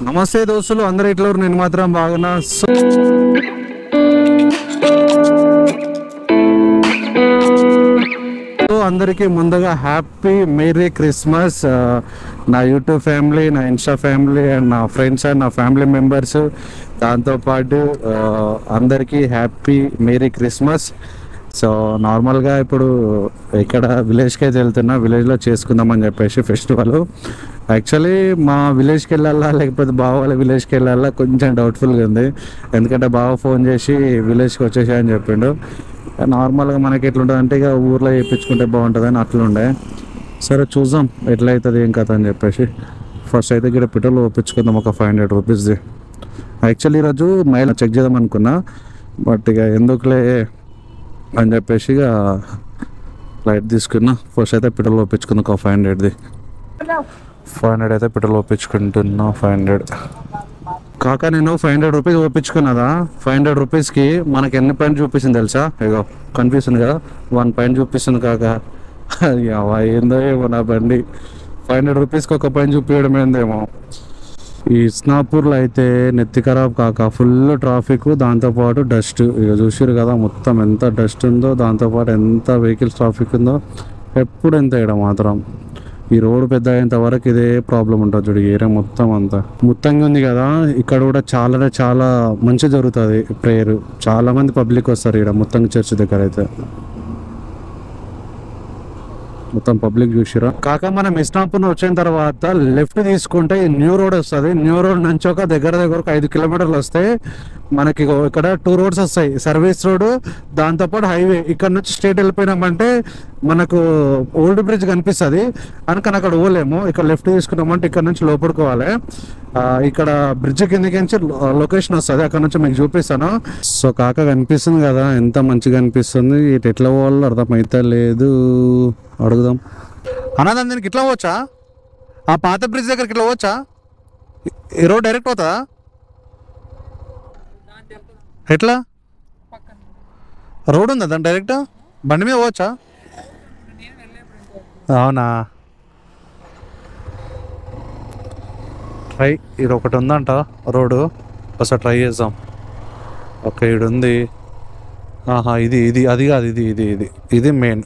నమస్తే దోస్తులు, అందరు ఇట్లా నేను మాత్రం బాగున్నా. అందరికీ ముందుగా హ్యాపీ మేరీ క్రిస్మస్. నా యూట్యూబ్ ఫ్యామిలీ, నా ఇన్స్టా ఫ్యామిలీ అండ్ నా ఫ్రెండ్స్ అండ్ నా ఫ్యామిలీ మెంబర్స్, దాంతోపాటు అందరికీ హ్యాపీ మేరీ క్రిస్మస్. సో నార్మల్గా ఇప్పుడు ఇక్కడ విలేజ్కి అయితే వెళ్తున్నా, విలేజ్లో చేసుకుందామని చెప్పేసి ఫెస్టివల్. యాక్చువల్లీ మా విలేజ్కి వెళ్ళాలా లేకపోతే బావ వాళ్ళ విలేజ్కి వెళ్ళాలా కొంచెం డౌట్ఫుల్గా ఉంది. ఎందుకంటే బావ ఫోన్ చేసి విలేజ్కి వచ్చేసాయని చెప్పిండు. నార్మల్గా మనకి ఎట్లుంటుంది అంటే ఇక ఊర్లో చేయించుకుంటే బాగుంటుందని అట్లుండే. సరే చూద్దాం ఎట్లయితుంది ఏం కథ అని చెప్పేసి ఫస్ట్ అయితే ఇక్కడ పెట్రోల్ ఒప్పించుకుందాం ఒక 500 రూపీస్ది. యాక్చువల్లీ ఈరోజు మైల్ చెక్ చేద్దాం అనుకున్నా, బట్ ఇక ఎందుకులే అని చెప్పేసి ఇక లైట్ తీసుకున్నా. ఫస్ట్ అయితే పెట్రోల్ ఒప్పించుకుందాం ఒక 500ది. 500 అయితే పెట్రోల్ ఒప్పించుకుంటున్నా. 500 కాక నేను 500 రూపీస్ ఒప్పించుకున్నదా. 500 రూపీస్కి మనకి ఎన్ని పాయింట్ చూపిస్తుంది తెలుసా? ఇగో కనిపిస్తుంది కదా, 1 పాయింట్ చూపిస్తుంది కాక. ఏందో ఏమో నా బండి 500 రూపీస్కి ఒక పాయింట్ చూపించడం ఏందేమో. ఈ ఇస్నాపూర్లో అయితే నెత్తి ఖరాబ్ కాక ఫుల్ ట్రాఫిక్, దాంతోపాటు డస్ట్. ఇక చూసారు కదా మొత్తం ఎంత డస్ట్ ఉందో, దాంతోపాటు ఎంత వెహికల్స్ ట్రాఫిక్ ఉందో. ఎప్పుడు ఎంత ఇక్కడ మాత్రం ఈ రోడ్డు పెద్ద అయ్యేంత వరకు ఇదే ప్రాబ్లం ఉంటుంది చూడు. ఏరియా మొత్తం అంతా మొత్తంగా ఉంది కదా. ఇక్కడ కూడా చాలా మంచి జరుగుతుంది ప్రేయర్. చాలా మంది పబ్లిక్ వస్తారు ఇక్కడ మొత్తం చర్చ్ దగ్గర అయితే. మొత్తం పబ్లిక్ చూసిరా కాక. మనం ఇస్నాపూర్ వచ్చిన తర్వాత లెఫ్ట్ తీసుకుంటే న్యూ రోడ్ వస్తుంది. న్యూ రోడ్ నుంచి ఒక దగ్గర 5 కిలోమీటర్లు వస్తే మనకి ఇక్కడ 2 రోడ్స్ వస్తాయి, సర్వీస్ రోడ్, దాంతోపాటు హైవే. ఇక్కడ నుంచి స్ట్రేట్ వెళ్ళిపోయినామంటే మనకు ఓల్డ్ బ్రిడ్జ్ కనిపిస్తుంది. అందుకని అక్కడ పోలేము. ఇక్కడ లెఫ్ట్ తీసుకున్నామంటే ఇక్కడ నుంచి లోపడుకోవాలి. ఇక్కడ బ్రిడ్జ్ కిందకి లొకేషన్ వస్తుంది, అక్కడ నుంచి మీకు చూపిస్తాను. సో కాక కనిపిస్తుంది కదా ఎంత మంచిగా అనిపిస్తుంది. ఇటు ఎట్లా పోవాలో అర్థమైతే లేదు. అడుగుదాం. అన్నదాన్ని దీనికి ఇట్లా పోవచ్చా? ఆ పాత బ్రిడ్జ్ దగ్గరికి ఇట్లా పోవచ్చా? ఈ రోడ్ డైరెక్ట్ పోతుందా? ఎట్లా రోడ్ ఉందా దాని డైరెక్ట్? బండి మీద పోవచ్చా? అవునా, ట్రై. ఇది ఒకటి ఉందంట రోడ్డు, ఒకసారి ట్రై చేద్దాం. ఓకే ఇది ఉంది. ఇది అది కాదు, ఇది మెయిన్.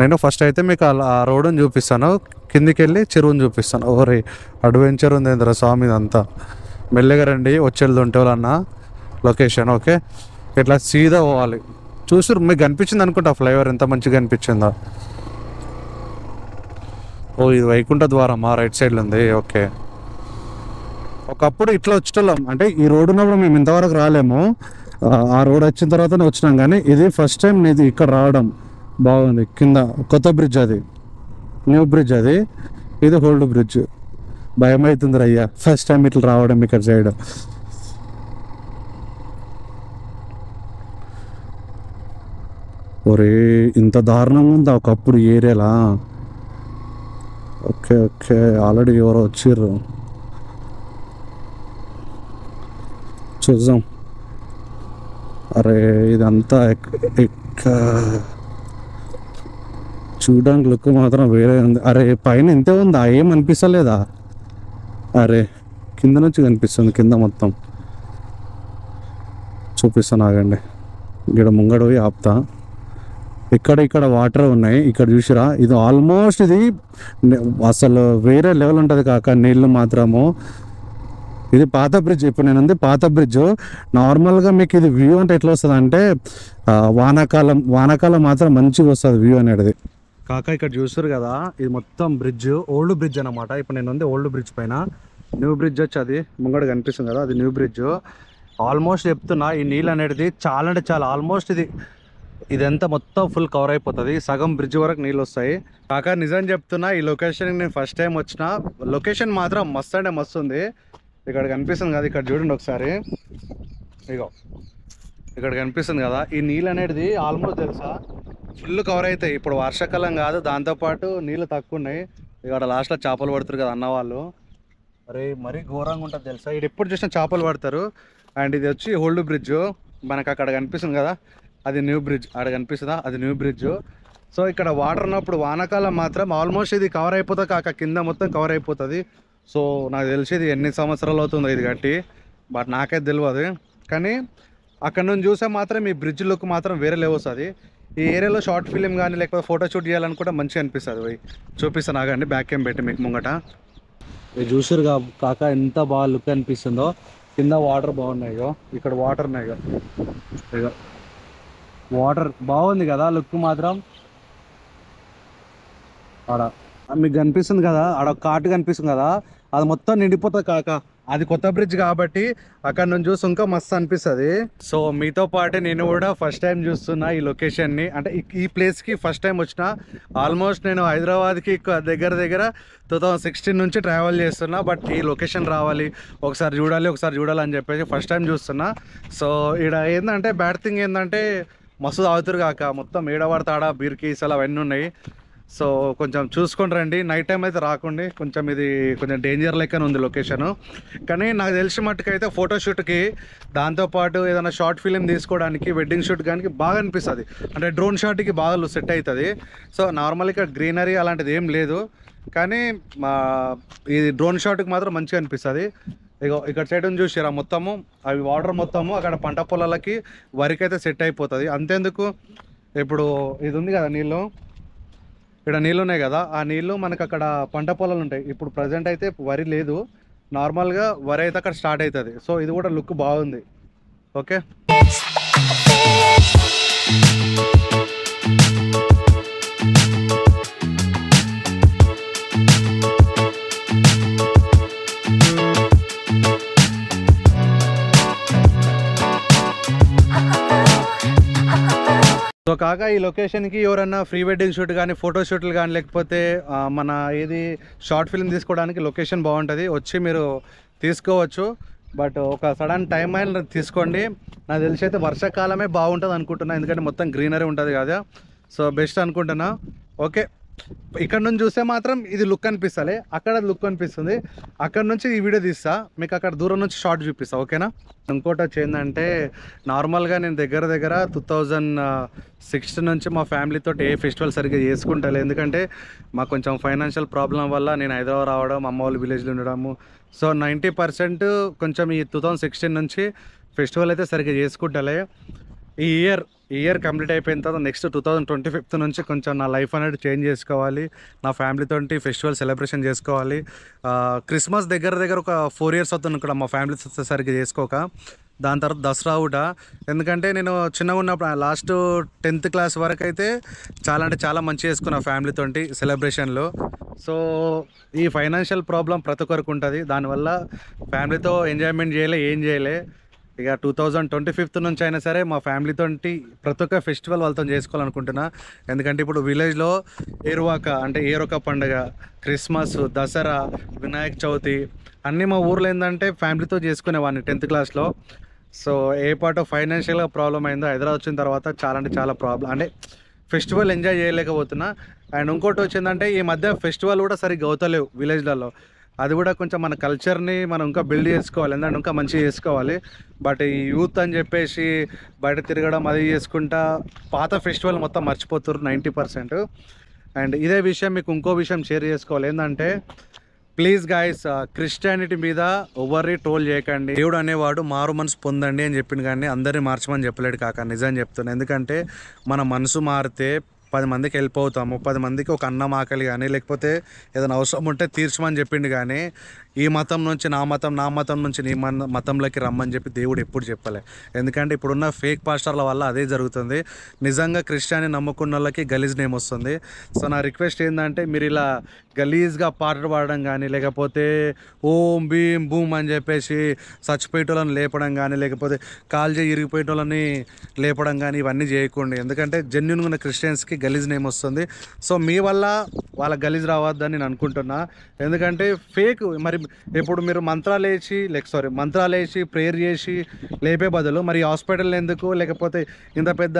నేను ఫస్ట్ అయితే మీకు ఆ రోడ్డుని చూపిస్తాను, కిందికి వెళ్ళి చెరువుని చూపిస్తాను. ఓరే అడ్వెంచర్ ఉంది ఏంద్ర స్వామి ఇదంతా. మెల్లగా రండి, వచ్చేది అన్న లొకేషన్. ఓకే ఇట్లా సీదా పోవాలి. చూసారు మీకు కనిపించింది అనుకుంటా ఫ్లైఓవర్ ఎంత మంచిగా కనిపించిందా. ఓ ఇది వైకుంఠ ద్వారం ఆ రైట్ సైడ్లో ఉంది. ఓకే ఒకప్పుడు ఇట్లా వచ్చేటోళ్ళం, అంటే ఈ రోడ్డు ఉన్నప్పుడు మేము ఇంతవరకు రాలేము. ఆ రోడ్ వచ్చిన తర్వాతనే వచ్చినాం, కానీ ఇది ఫస్ట్ టైం ఇది ఇక్కడ రావడం. బాగుంది. కింద కొత్త బ్రిడ్జ్, అది న్యూ బ్రిడ్జ్, అది ఇది ఓల్డ్ బ్రిడ్జ్. భయం అవుతుంది అయ్యా ఫస్ట్ టైం ఇట్లా రావడం ఇక్కడ సైడ్. ఒరే ఇంత దారుణంగా ఉందా ఒకప్పుడు ఏరియాలా. ఓకే ఆల్రెడీ ఎవరో వచ్చిర్రు, చూద్దాం. అరే ఇదంతా చూడడానికి లుక్ మాత్రం వేరే ఉంది. అరే పైన ఇంతే ఉందా, ఏం అనిపిస్తలేదా? అరే కింద నుంచి కనిపిస్తుంది, కింద మొత్తం చూపిస్తాను ఆగండి. ఇక్కడ ముంగడ పోయి ఆపుతా. ఇక్కడ వాటర్ ఉన్నాయి, ఇక్కడ చూసిరా. ఇది ఆల్మోస్ట్ ఇది అసలు వేరే లెవెల్ ఉంటుంది కాక నీళ్ళు మాత్రము. ఇది పాత బ్రిడ్జ్. ఇప్పుడు నేను ఉంది పాత బ్రిడ్జ్. నార్మల్గా మీకు ఇది వ్యూ అంటే ఎట్లా వస్తుంది అంటే వానాకాలం మాత్రం మంచిగా వస్తుంది వ్యూ అనేది కాక. ఇక్కడ చూస్తారు కదా ఇది మొత్తం బ్రిడ్జ్, ఓల్డ్ బ్రిడ్జ్ అనమాట. ఇప్పుడు నేను ఉంది ఓల్డ్ బ్రిడ్జ్ పైన. న్యూ బ్రిడ్జ్ వచ్చి అది ముంగడ కనిపిస్తుంది కదా, అది న్యూ బ్రిడ్జ్. ఆల్మోస్ట్ చెప్తున్నా ఈ నీళ్ళు అనేది చాలా అంటే చాలా ఆల్మోస్ట్ ఇదంతా మొత్తం ఫుల్ కవర్ అయిపోతుంది. సగం బ్రిడ్జ్ వరకు నీళ్ళు వస్తాయి కాక. నిజం చెప్తున్నా ఈ లొకేషన్కి నేను ఫస్ట్ టైం వచ్చిన. లొకేషన్ మాత్రం మస్తు అంటే మస్తు ఉంది. ఇక్కడ కనిపిస్తుంది కదా, ఇక్కడ చూడండి ఒకసారి. ఇగో ఇక్కడ కనిపిస్తుంది కదా, ఈ నీళ్ళు అనేది ఆల్మోస్ట్ తెలుసా ఫుల్ కవర్ అవుతాయి. ఇప్పుడు వర్షాకాలం కాదు, దాంతోపాటు నీళ్ళు తక్కువ ఉన్నాయి. ఇక్కడ లాస్ట్లో చేపలు పడుతారు కదా అన్న వాళ్ళు. అరే మరీ ఘోరంగా ఉంటుంది తెలుసా. ఇక్కడ ఎప్పుడు చూసినా చేపలు పడతారు. అండ్ ఇది వచ్చి ఓల్డ్ బ్రిడ్జ్. మనకు అక్కడ కనిపిస్తుంది కదా, అది న్యూ బ్రిడ్జ్. అక్కడ కనిపిస్తుందా, అది న్యూ బ్రిడ్జ్. సో ఇక్కడ వాటర్ ఉన్నప్పుడు వానాకాలం మాత్రం ఆల్మోస్ట్ ఇది కవర్ అయిపోతుంది కాక కింద మొత్తం కవర్ అయిపోతుంది. సో నాకు తెలిసి ఇది ఎన్ని సంవత్సరాలు అవుతుందో ఇది కట్టి, బట్ నాకైతే తెలియదు. కానీ అక్కడ నుంచి చూసే మాత్రం ఈ బ్రిడ్జ్ లుక్ మాత్రం వేరే లెవెల్ వస్తుంది. ఈ ఏరియాలో షార్ట్ ఫిలిం కానీ లేకపోతే ఫోటో షూట్ చేయాలని కూడా మంచిగా అనిపిస్తుంది. పోయి చూపిస్తాను ఆగండి, బ్యాక్ క్యామ్ పెట్టి మీకు ముంగట. ఇది చూసారు కాక ఎంత బాగా లుక్ అనిపిస్తుందో. కింద వాటర్ బాగున్నాయో, ఇక్కడ వాటర్ ఉన్నాయో, ఇక వాటర్ బాగుంది కదా లుక్ మాత్రం. ఆడ మీకు కనిపిస్తుంది కదా, ఆడ కాటు కనిపిస్తుంది కదా, అది మొత్తం నిండిపోతుంది కాక. అది కొత్త బ్రిడ్జ్ కాబట్టి అక్కడ నుంచి చూసి ఇంకా మస్తు అనిపిస్తుంది. సో మీతో పాటు నేను కూడా ఫస్ట్ టైం చూస్తున్నా ఈ లొకేషన్ని, అంటే ఈ ప్లేస్కి ఫస్ట్ టైం వచ్చిన. ఆల్మోస్ట్ నేను హైదరాబాద్కి దగ్గర 2016 నుంచి ట్రావెల్ చేస్తున్నా, బట్ ఈ లొకేషన్ రావాలి ఒకసారి చూడాలి అని చెప్పేసి ఫస్ట్ టైం చూస్తున్నా. సో ఇక్కడ ఏంటంటే బ్యాడ్ థింగ్ ఏంటంటే మస్తు తాగుతారు కాక, మొత్తం ఏడవాడతాడ బీర్ కేసులు అవన్నీ ఉన్నాయి. సో కొంచెం చూసుకొని రండి, నైట్ టైం అయితే రాకండి. ఇది కొంచెం డేంజర్ లెక్కనే ఉంది లొకేషను. కానీ నాకు తెలిసి మట్టుకైతే ఫోటోషూట్కి, దాంతోపాటు ఏదైనా షార్ట్ ఫిలిం తీసుకోవడానికి, వెడ్డింగ్ షూట్ కానీ బాగా అనిపిస్తుంది. అంటే డ్రోన్ షాట్కి బాగా సెట్ అవుతుంది. సో నార్మల్గా గ్రీనరీ అలాంటిది ఏం లేదు, కానీ ఇది డ్రోన్ షాట్కి మాత్రం మంచిగా అనిపిస్తుంది. ఇక్కడ సైడ్ చూసిరా మొత్తము అవి వాటర్ మొత్తము అక్కడ పంట పొలాలకి వరికి అయితే సెట్ అయిపోతుంది. అంతేందుకు ఇప్పుడు ఇది ఉంది కదా నీళ్ళు, ఇక్కడ నీళ్ళు ఉన్నాయి కదా, ఆ నీళ్ళు మనకు అక్కడ పంట పొలాలు ఉంటాయి. ఇప్పుడు ప్రజెంట్ అయితే వరి లేదు, నార్మల్గా వరి అయితే అక్కడ స్టార్ట్ అవుతుంది. సో ఇది కూడా లుక్ బాగుంది. ఓకే, సో కాక ఈ లొకేషన్కి ఎవరన్నా ప్రీ వెడ్డింగ్ షూట్ కానీ ఫోటో షూట్లు కానీ లేకపోతే మన ఏది షార్ట్ ఫిల్మ్ తీసుకోవడానికి లొకేషన్ బాగుంటుంది, వచ్చి మీరు తీసుకోవచ్చు. బట్ ఒక సడన్ టైం అయినా తీసుకోండి. నాకు తెలిసి అయితే వర్షాకాలమే బాగుంటుంది అనుకుంటున్నా, ఎందుకంటే మొత్తం గ్రీనరీ ఉంటుంది కదా. సో బెస్ట్ అనుకుంటున్నా. ఓకే, ఇక్కడ నుంచి చూస్తే మాత్రం ఇది లుక్ అనిపిస్తలే, అక్కడ లుక్ అనిపిస్తుంది. అక్కడ నుంచి ఈ వీడియో తీస్తా, మీకు అక్కడ దూరం నుంచి షార్ట్ చూపిస్తా. ఓకేనా. ఇంకోటి వచ్చి ఏంటంటే నార్మల్గా నేను దగ్గర 2016 నుంచి మా ఫ్యామిలీతో ఏ ఫెస్టివల్ సరిగ్గా చేసుకుంటాను, ఎందుకంటే మాకు కొంచెం ఫైనాన్షియల్ ప్రాబ్లం వల్ల నేను హైదరాబాద్ రావడం, అమ్మ వాళ్ళు విలేజ్లో ఉండడము. సో 90% కొంచెం ఈ 2016 నుంచి ఫెస్టివల్ అయితే సరిగ్గా చేసుకుంటలే. ఈ ఇయర్ కంప్లీట్ అయిపోయిన తర్వాత నెక్స్ట్ 2025 నుంచి కొంచెం నా లైఫ్ అనేది చేంజ్ చేసుకోవాలి, నా ఫ్యామిలీతో ఫెస్టివల్ సెలబ్రేషన్ చేసుకోవాలి. క్రిస్మస్ దగ్గర ఒక 4 years అవుతుంది ఇక్కడ మా ఫ్యామిలీ సరిగ్గా చేసుకోక. దాని తర్వాత దసరా కూడా, ఎందుకంటే నేను చిన్నగా ఉన్నప్పుడు లాస్ట్ 10th క్లాస్ వరకు అయితే చాలా మంచిగా చేసుకున్నా ఫ్యామిలీతో సెలబ్రేషన్లో. సో ఈ ఫైనాన్షియల్ ప్రాబ్లం ప్రతి ఒక్కరికి ఉంటుంది, దానివల్ల ఫ్యామిలీతో ఎంజాయ్మెంట్ ఏం చేయలే. ఇక 2025 నుంచి అయినా సరే మా ఫ్యామిలీతో ప్రతి ఒక్క ఫెస్టివల్ వాళ్ళతో చేసుకోవాలనుకుంటున్నా. ఎందుకంటే ఇప్పుడు విలేజ్లో ఏరువాక పండుగ, క్రిస్మస్, దసరా, వినాయక చవితి అన్నీ మా ఊర్లో ఏంటంటే ఫ్యామిలీతో చేసుకునేవాడిని 10th క్లాస్లో. సో ఏ పార్ట్ ఫైనాన్షియల్గా ప్రాబ్లం అయిందో హైదరాబాద్ వచ్చిన తర్వాత చాలా ప్రాబ్లం, అంటే ఫెస్టివల్ ఎంజాయ్ చేయలేకపోతున్నా. అండ్ ఇంకోటి వచ్చిందంటే ఈ మధ్య ఫెస్టివల్ కూడా సరిగ్గా అవుతలేవు విలేజ్లలో. అది కూడా కొంచెం మన కల్చర్ని మనం ఇంకా బిల్డ్ చేసుకోవాలి, ఎందుకంటే ఇంకా మంచిగా చేసుకోవాలి. బట్ ఈ యూత్ అని చెప్పేసి బయట తిరగడం అది చేసుకుంటా పాత ఫెస్టివల్ మొత్తం మర్చిపోతున్నారు 90%. అండ్ ఇదే విషయం మీకు ఇంకో విషయం షేర్ చేసుకోవాలి, ఏంటంటే ప్లీజ్ గాయస్, క్రిస్టియానిటీ మీద ఎవరి ట్రోల్ చేయకండి. దేవుడు అనేవాడు మారు మనసు పొందండి అని చెప్పింది, కానీ అందరినీ మార్చమని చెప్పలేడు కాక, నిజం చెప్తున్నాను. ఎందుకంటే మన మనసు మారితే 10 మందికి హెల్ప్ అవుతాము, 10 మందికి ఒక అన్నం ఆకలి కానీ లేకపోతే ఏదైనా అవసరం ఉంటే తీర్చమని చెప్పిండు. కానీ ఈ మతం నుంచి నా మతం నుంచి నీ మతంలోకి రమ్మని చెప్పి దేవుడు ఎప్పుడు చెప్పలే. ఎందుకంటే ఇప్పుడున్న ఫేక్ పాస్టర్ల వల్ల అదే జరుగుతుంది. నిజంగా క్రిస్టియాని నమ్ముకున్న వాళ్ళకి గలీజ్ నేమ్ వస్తుంది. సో నా రిక్వెస్ట్ ఏంటంటే మీరు ఇలా గలీజ్గా పాటలు పాడడం కానీ లేకపోతే ఓం భీం బూమ్ అని చెప్పేసి చచ్చిపోయేటోళ్ళని లేపడం కానీ లేకపోతే కాల్జీ ఇరిగిపోయేటోళ్ళని లేపడం కానీ ఇవన్నీ చేయకండి. ఎందుకంటే జెన్యున్గా ఉన్న క్రిస్టియన్స్కి గలీజ్ నేమ్ వస్తుంది. సో మీ వల్ల వాళ్ళ గలీజ్ రావద్దని నేను అనుకుంటున్నా. ఎందుకంటే ఫేక్ మరి ఇప్పుడు మీరు మంత్రాలు వేసి ప్రేయర్ చేసి లేపే బదులు మరి హాస్పిటల్ ఎందుకు, లేకపోతే ఇంత పెద్ద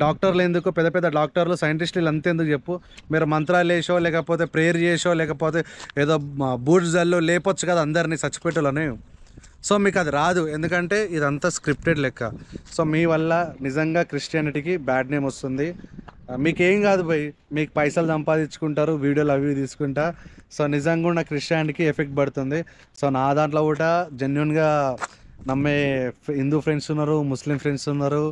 డాక్టర్లు ఎందుకు, పెద్ద డాక్టర్లు సైంటిస్టులు అంతెందుకు చెప్పు. మీరు మంత్రాలు వేసో లేకపోతే ప్రేయర్ చేసో లేకపోతే ఏదో బూడ్జల్లో లేపొచ్చు కదా అందరినీ చచ్చిపెట్టాలని. సో మీకు అది రాదు, ఎందుకంటే ఇదంతా స్క్రిప్టెడ్ లెక్క. సో మీ వల్ల నిజంగా క్రిస్టియానిటీకి బ్యాడ్ నేమ్ వస్తుంది. మీకేం కాదు భయ్, మీకు పైసలు సంపాదించుకుంటారు, వీడియోలు అవి తీసుకుంటా. సో నిజంగా కూడా నా క్రిస్టియానిటీకి ఎఫెక్ట్ పడుతుంది. సో నా దాంట్లో కూడా జెన్యున్గా నమ్మే హిందూ ఫ్రెండ్స్ ఉన్నారు, ముస్లిం ఫ్రెండ్స్ ఉన్నారు,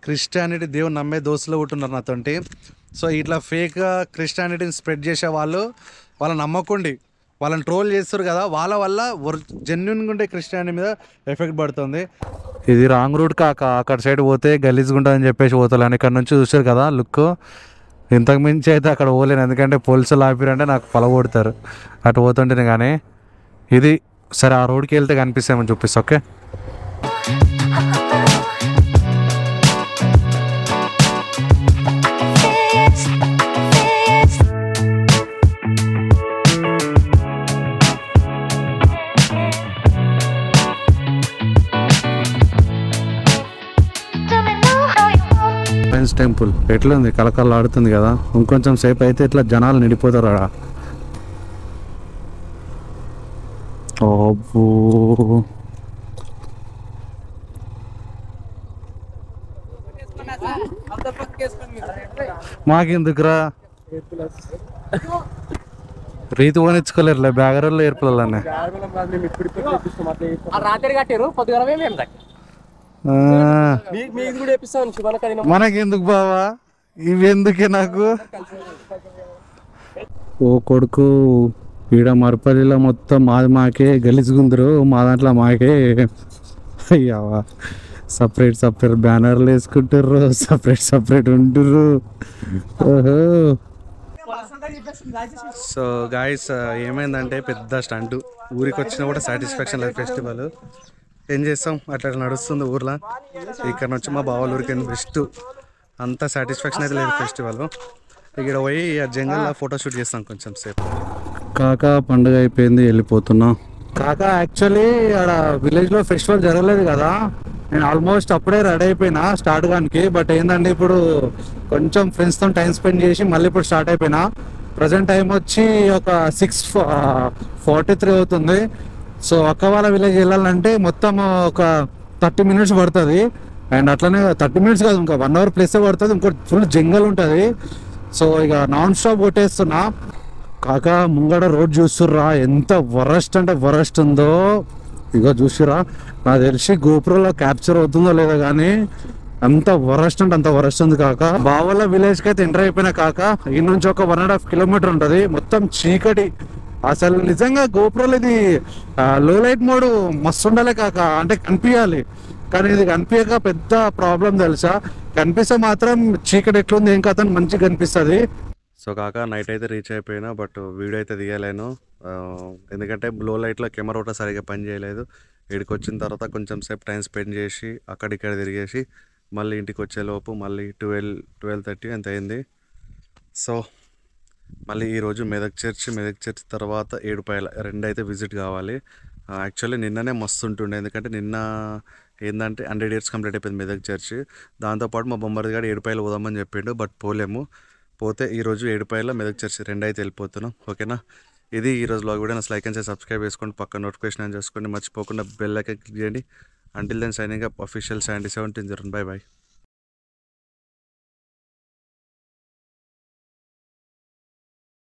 క్రిస్టియానిటీ దేవుని నమ్మే దోస్తులు కూడా ఉన్నారు నాతోటి. సో ఇట్లా ఫేక్గా క్రిస్టియానిటీని స్ప్రెడ్ చేసే వాళ్ళని నమ్మకండి, వాళ్ళని ట్రోల్ చేస్తారు కదా, వాళ్ళ వల్ల జెన్యున్గా ఉండే క్రిస్టియానిటీ మీద ఎఫెక్ట్ పడుతుంది. ఇది రాంగ్ రూట్ కాక, అక్కడ సైడ్ పోతే గలీజ్గా ఉంటుందని చెప్పేసి పోతాను. ఇక్కడ నుంచి చూసారు కదా లుక్, ఇంతకు మించి అయితే అక్కడ పోలేను, ఎందుకంటే పోలీసులు ఆపిరంటే నాకు పొలగొడతారు అటు పోతుంటేనే. కానీ ఇది సరే, ఆ రోడ్కి వెళ్తే కనిపిస్తామని చూపిస్తా. ఓకే, టెంపుల్ ఎట్లా ఉంది, కలకల ఆడుతుంది కదా. ఇంకొంచెం సేపు అయితే ఇట్లా జనాలు నిండిపోతారు ఆడ. అబ్బో, మాకెందుకురా రీతి పోనిచ్చుకోలేరులే, బ్యాగరల్లో ఏర్పడాలనే. మనకెందుకు బావా ఇవి, ఎందుకే నాకు. ఓ కొడుకు, ఈడ మరపల్లిలో మొత్తం మాది మాకే గలీజ్గుందరు, మా దాంట్లో మాకే. అయ్యావా, సపరేట్ బ్యానర్లు వేసుకుంటారు, సపరేట్ ఉంటుర్రు. ఓహో. సో గాయస్, ఏమైందంటే పెద్ద స్టంట్, ఊరికి వచ్చినా కూడా సాటిస్ఫాక్షన్ లేదు. ఫెస్టివల్ ఏం చేస్తాం, అట్లా నడుస్తుంది ఊర్లో. ఇక్కడ నుంచి మా బావల ఊరికి బెస్ట్, అంత సాటిస్ఫాక్షన్ అయితే లేదు ఫెస్టివల్. ఇక్కడ పోయి ఆ జంగల్లో ఫోటోషూట్ చేస్తాం కొంచెం సేపు. కాకా పండుగ అయిపోయింది, వెళ్ళిపోతున్నాం. కాకా యాక్చువల్లీ ఆడ విలేజ్లో ఫెస్టివల్ జరగలేదు కదా, నేను ఆల్మోస్ట్ అప్పుడే రెడీ అయిపోయినా స్టార్ట్ కానికి. బట్ ఏంటంటే ఇప్పుడు కొంచెం ఫ్రెండ్స్తో టైం స్పెండ్ చేసి మళ్ళీ ఇప్పుడు స్టార్ట్ అయిపోయినా. ప్రజెంట్ టైం వచ్చి ఒక 6:43 అవుతుంది. సో అక్క వాళ్ళ విలేజ్ వెళ్ళాలంటే మొత్తం ఒక 30 minutes పడుతుంది. అండ్ అట్లనే 30 minutes కాదు, ఇంకా 1 hour ప్లస్ పడుతుంది. ఇంకో ఫుల్ జంగల్ ఉంటుంది. సో ఇక నాన్ స్టాప్ కొట్టేస్తున్నా. కాకా ముంగడ రోడ్ చూస్తుర్రా, ఎంత వరస్ట్ అంటే వరస్ట్ ఉందో. ఇగో చూసిరా, నాకు తెలిసి గోపురంలో క్యాప్చర్ అవుతుందో లేదో కానీ అంత వరస్ట్ అంటే అంత వరస్ట్ ఉంది కాక. బావల విలేజ్కి అయితే ఎంటర్ అయిపోయినా కాక, ఈ నుంచి ఒక 1.5 kilometer ఉంటుంది. మొత్తం చీకటి, అసలు నిజంగా గోపురాలు ఇది లో లైట్ మోడ్ మస్తు ఉండాలి కాక, అంటే కనిపించాలి. కానీ ఇది కనిపించక పెద్ద ప్రాబ్లం తెలుసా. కనిపిస్తే మాత్రం చీకటి ఎట్లుంది ఏం కథ మంచిగా కనిపిస్తుంది. సో కాక నైట్ అయితే రీచ్ అయిపోయినా, బట్ వీడియో అయితే తీయలేను, ఎందుకంటే లో లైట్లో కెమెరా కూడా సరిగ్గా పని చేయలేదు. ఇక్కడికి వచ్చిన తర్వాత కొంచెం సేపు టైం స్పెండ్ చేసి అక్కడిక్కడ తిరిగేసి మళ్ళీ ఇంటికి వచ్చేలోపు మళ్ళీ 12:30 ఎంత అయింది. సో మళ్ళీ ఈరోజు మెదక్ చర్చ్ తర్వాత ఏడుపాయల 2 అయితే విజిట్ కావాలి. యాక్చువల్లీ నిన్ననే మస్తు ఉంటుండే, ఎందుకంటే నిన్న ఏంటంటే 100 years కంప్లీట్ అయిపోయింది మెదక్ చర్చ్. దాంతోపాటు మా బొమ్మరిది గారు ఏడుపాయలు పోదామని చెప్పిండు, బట్ పోలేము. పోతే ఈరోజు ఏడుపాయల మెదక్ చర్చ్ 2 అయితే వెళ్ళిపోతున్నాం. ఓకేనా, ఇది ఈరోజు blog video. Like and subscribe చేసుకోండి, పక్క నోటిఫికేషన్ ఆన్ చేసుకోండి, మర్చిపోకుండా బెల్ ఐకాన్ క్లిక్ చేయండి. Until then signing up, official 77 by.